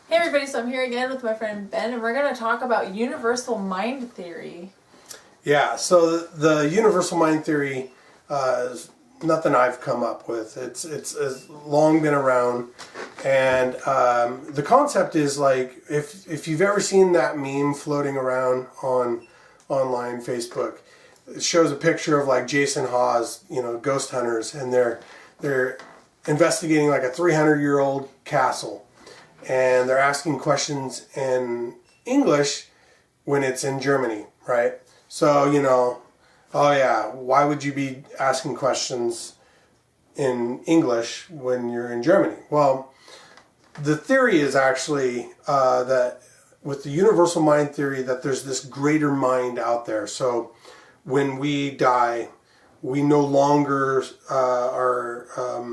Hey everybody, so I'm here again with my friend Ben, and we're going to talk about universal mind theory. Yeah, so the universal mind theory is nothing I've come up with. It's long been around, and the concept is like if you've ever seen that meme floating around on online Facebook, it shows a picture of like Jason Hawes, ghost hunters, and they're investigating like a 300-year-old castle. And they're asking questions in English when it's in Germany, right? So, oh yeah, why would you be asking questions in English when you're in Germany? Well, the theory is actually that with the universal mind theory that there's this greater mind out there. So when we die, we no longer are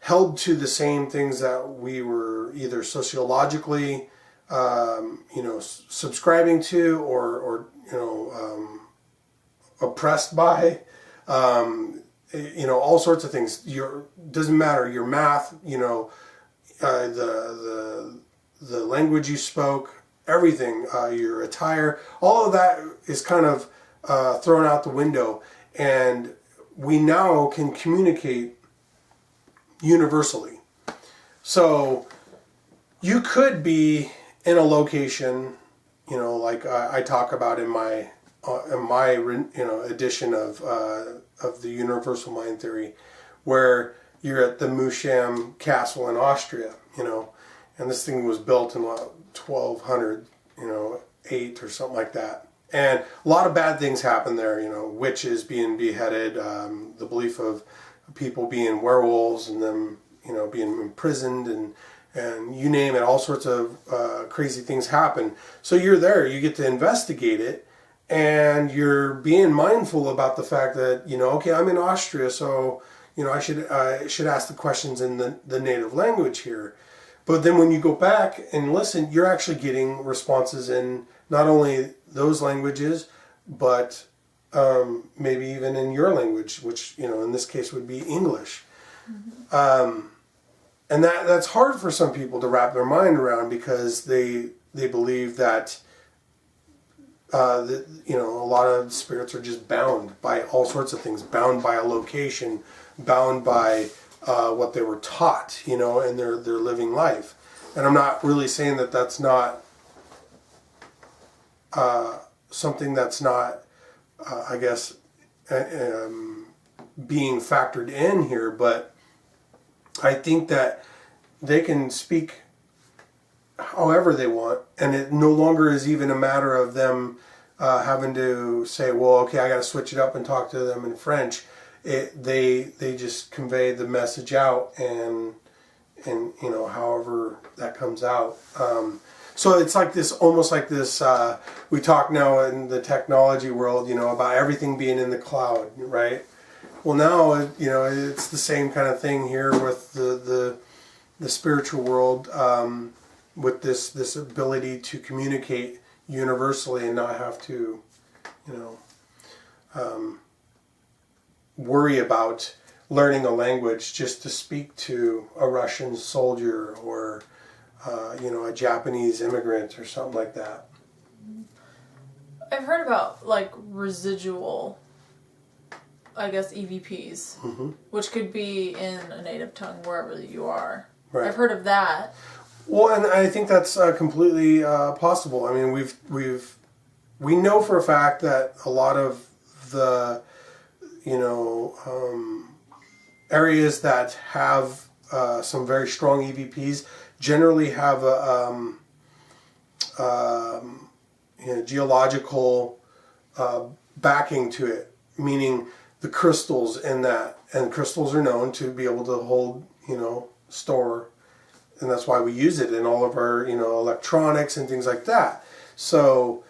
held to the same things that we were either sociologically, subscribing to or oppressed by, all sorts of things. Doesn't matter your math, the language you spoke, everything, your attire, all of that is kind of thrown out the window, and we now can communicate universally. So you could be in a location, like I talk about in my edition of the universal mind theory, where you're at the Musham Castle in Austria, and this thing was built in 1208 or something like that. And a lot of bad things happen there, witches being beheaded, the belief of people being werewolves and them, being imprisoned and you name it, all sorts of crazy things happen. So you're there, you get to investigate it, and you're being mindful about the fact that, okay, I'm in Austria, so, I should ask the questions in the native language here. But then when you go back and listen, you're actually getting responses in not only those languages, but maybe even in your language, which, in this case would be English. Mm-hmm. And that's hard for some people to wrap their mind around, because they believe that, a lot of spirits are just bound by all sorts of things, bound by a location, bound by what they were taught, in their living life. And I'm not really saying that that's not something that's not, being factored in here, but I think that they can speak however they want, and it no longer is even a matter of them having to say, well, okay, I got to switch it up and talk to them in French. They just convey the message out, and however that comes out. So it's like this, almost like this, we talk now in the technology world, about everything being in the cloud, right? Well, now, it's the same kind of thing here with the spiritual world, with this ability to communicate universally and not have to, worry about learning a language just to speak to a Russian soldier or a Japanese immigrant or something like that. I've heard about like residual, EVPs, mm-hmm. which could be in a native tongue wherever you are. Right. I've heard of that. Well, and I think that's completely possible. I mean, we know for a fact that a lot of the areas that have some very strong EVPs generally have a geological backing to it, meaning the crystals in that, and crystals are known to be able to hold, store, and that's why we use it in all of our, electronics and things like that. So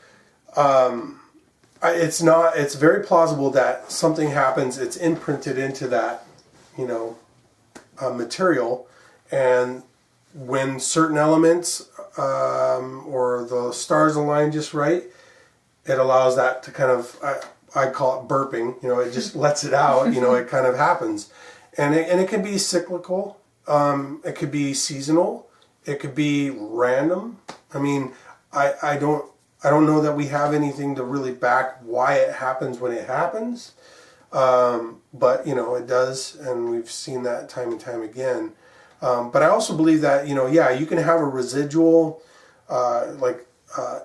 it's very plausible that something happens, it's imprinted into that, material, and when certain elements or the stars align just right, it allows that to kind of, I call it burping, it just lets it out, it kind of happens. And it can be cyclical, it could be seasonal, It could be random. I mean, I don't know that we have anything to really back why it happens when it happens. But, you know, it does, and we've seen that time and time again. But I also believe that, you know, yeah, you can have a residual,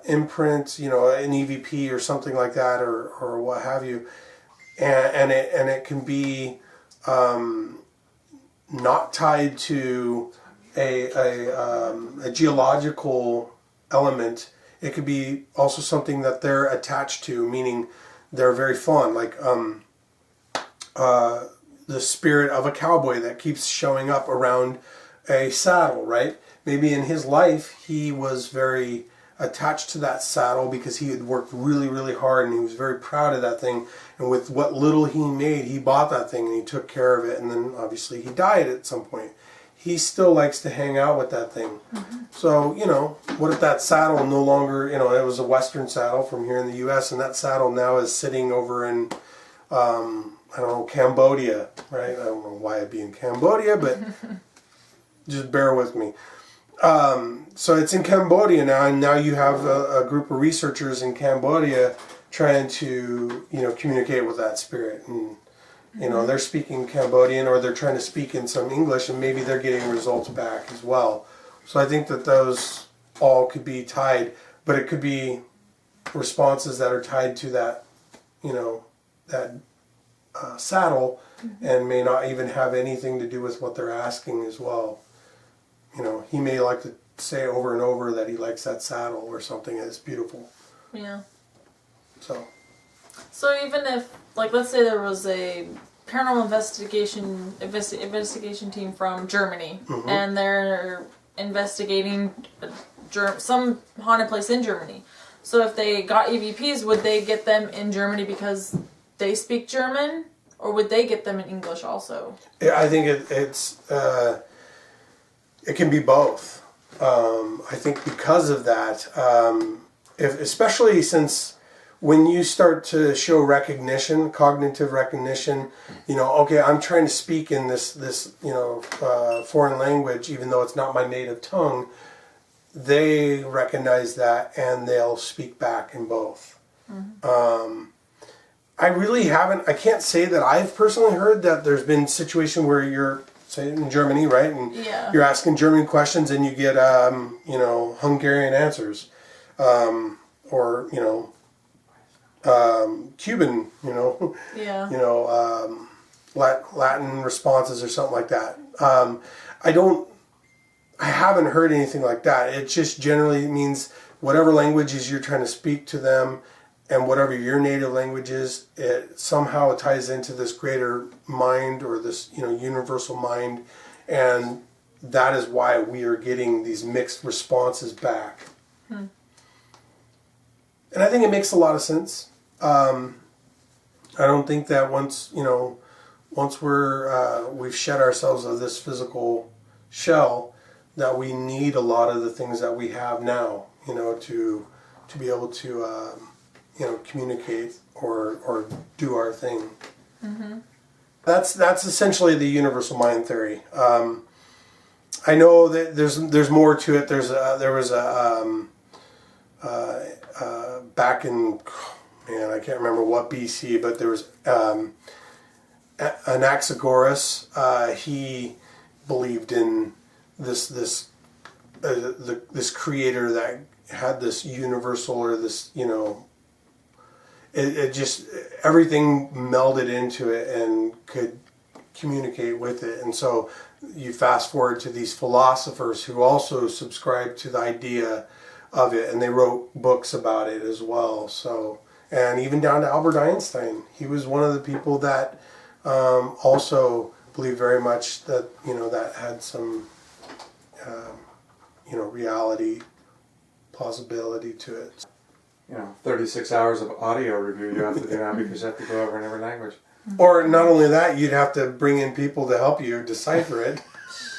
imprint, you know, an EVP or something like that, or what have you, and it can be not tied to a geological element. It could be also something that they're attached to, meaning they're very fond, like the spirit of a cowboy that keeps showing up around a saddle, right? Maybe in his life he was very attached to that saddle because he had worked really, really hard and he was very proud of that thing. And with what little he made, he bought that thing and he took care of it. And then obviously he died at some point. He still likes to hang out with that thing. Mm-hmm. So, you know, what if that saddle no longer, you know, it was a Western saddle from here in the U.S. and that saddle now is sitting over in, I don't know, Cambodia, right? I don't know why I'd be in Cambodia, but just bear with me. So it's in Cambodia now, and now you have a group of researchers in Cambodia trying to, you know, communicate with that spirit. And, you know, they're speaking Cambodian or they're trying to speak in some English, and maybe they're getting results back as well. So I think that those all could be tied, but it could be responses that are tied to that, you know, that saddle, and may not even have anything to do with what they're asking as well. You know, he may like to say over and over that he likes that saddle or something. It's beautiful. Yeah. So even if, like, let's say there was a paranormal investigation team from Germany, mm-hmm. and they're investigating some haunted place in Germany. So if they got EVPs, would they get them in Germany because they speak German, or would they get them in English also? Yeah, I think it can be both. I think because of that, especially since when you start to show recognition, cognitive recognition, you know, okay, I'm trying to speak in this you know, foreign language, even though it's not my native tongue, they recognize that and they'll speak back in both. Mm-hmm. I can't say that I've personally heard that there's been a situation where you're, say, in Germany, right? And yeah. You're asking German questions and you get, you know, Hungarian answers. Or, you know, Cuban, you know, yeah. You know, Latin responses or something like that. I haven't heard anything like that. It just generally means whatever languages you're trying to speak to them, and whatever your native language is, it somehow ties into this greater mind or this, you know, universal mind, and that is why we are getting these mixed responses back. And I think it makes a lot of sense. I don't think that once we've shed ourselves of this physical shell, that we need a lot of the things that we have now, you know, to be able to you know, communicate or do our thing. Mm-hmm. That's essentially the universal mind theory. I know that there's more to it. There was back in, man, I can't remember what BC, but there was Anaxagoras. He believed in this creator that had this universal, or this, you know, it just, everything melded into it and could communicate with it. And so you fast forward to these philosophers who also subscribed to the idea of it, and they wrote books about it as well. So, and even down to Albert Einstein, he was one of the people that also believed very much that, you know, that had some you know, reality, plausibility to it. You know, 36 hours of audio review you have to do now because you have to go over in every language. Or not only that, you'd have to bring in people to help you decipher it.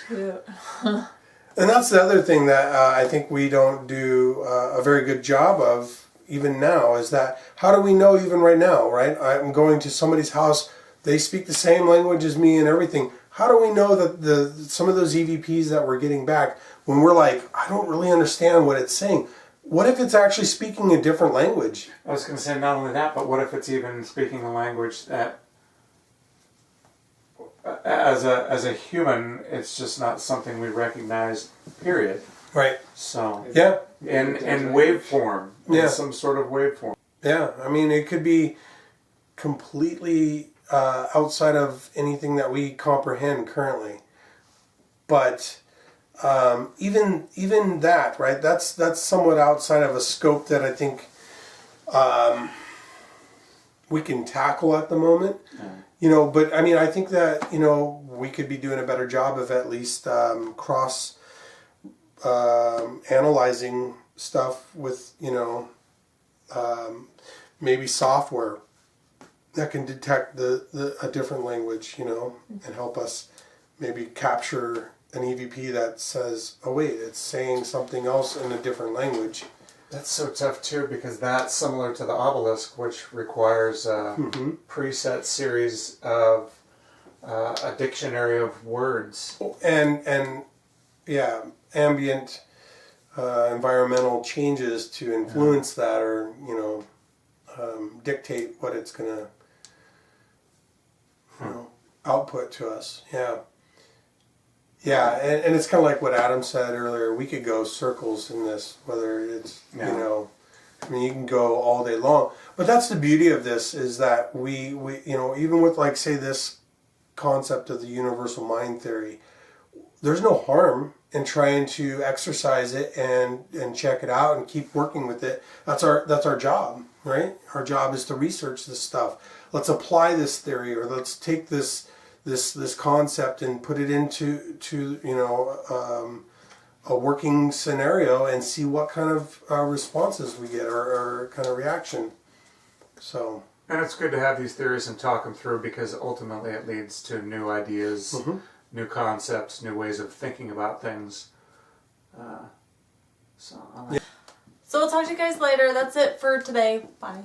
Yeah. And that's the other thing that I think we don't do a very good job of even now, is that how do we know even right now, right? I'm going to somebody's house, they speak the same language as me and everything. How do we know that some of those EVPs that we're getting back when we're like, I don't really understand what it's saying. What if it's actually speaking a different language? I was going to say not only that, but what if it's even speaking a language that, as a human, it's just not something we recognize. Period. Right. So yeah, in waveform, in some sort of waveform. Yeah, I mean, it could be completely outside of anything that we comprehend currently, but even that, right? That's somewhat outside of a scope that I think we can tackle at the moment. You know, but I mean, I think that, you know, we could be doing a better job of at least cross analyzing stuff with, you know, maybe software that can detect a different language, you know, and help us maybe capture an EVP that says, oh wait, it's saying something else in a different language. That's so tough too, because that's similar to the obelisk, which requires a preset series of a dictionary of words. And yeah, ambient environmental changes to influence that, or, you know, dictate what it's going to, you know, output to us. Yeah. Yeah, and it's kind of like what Adam said earlier. We could go circles in this, whether it's, you know, I mean, you can go all day long. But that's the beauty of this, is that we you know, even with, like, say, this concept of the universal mind theory, there's no harm in trying to exercise it and check it out and keep working with it. That's our job, right? Our job is to research this stuff. Let's apply this theory, or let's take this concept and put it into you know, a working scenario and see what kind of responses we get, or kind of reaction. So. And it's good to have these theories and talk them through, because ultimately it leads to new ideas, new concepts, new ways of thinking about things. So we'll talk to you guys later. That's it for today. Bye.